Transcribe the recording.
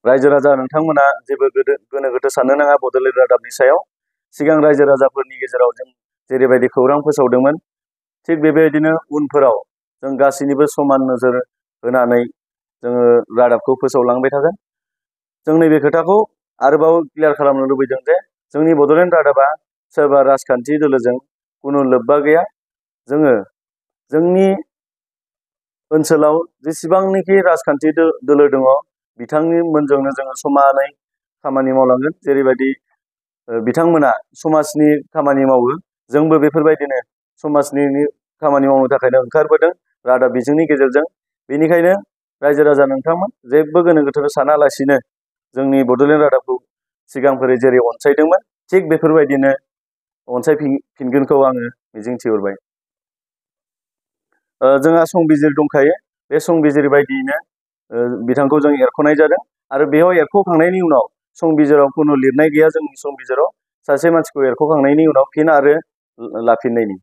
रायजो राजा नोंथांमोना जेबो गोनो गोथो साननो नाङा बड'लेण्ड रादाबनि सायाव। सिगां रायजो राजाफोरनि गेजेराव जों जेरैबायदि खौरां फोसावदोंमोन, थिग बेबायदिनो उनफोराव जों गासैनिबो समान नोजोर होनानै जोङो रादाबखौ फोसावलांबाय थागोन। जों नैबे खोथाखौ आरोबाव क्लियार खालामनो लुबैदों जे जोंनि बड'लेण्ड रादाबा सोरबा राजखान्थि दोलोजों खुनु लोब्बा गैया। जोङो जोंनि ओनसोलाव जेसेबांनाखि राजखान्थि दोलो दङ बिथांमोनजोंनो जोङो समानै खामानि मावलांगोन। जेरैबायदि बिथांमोना समाजनि खामानि मावो, जोंबो बेफोरबायदिनो समाजनि खामानि मावनो थाखायनो ओंखारबोदों रादाब बिजोंनि गेजेरजों। बेनिखायनो रायजो राजा नोंथांमोन जेबो गोनो गोथो सानालासिनो जोंनि बड'लेण्ड रादाबखौ सिगांफोरै जेरै अनसायदोंमोन थिग बेफोरबायदिनो अनसायफिनगोनखौ आङो मिजिंथिहरबाय। जोंहा संबिजिर दंखायो, बे संबिजिर बायदियैनो बिथांखौ जों एरख'नाय जादों आरो बेयाव एरख'खांनायनि उनाव संबिजिराव खुनु लिरनाय गैया। जोंनि संबिजिराव सासे मानसिखौ एरख'खांनायनि उनाव फिन आरो लाफिननायनि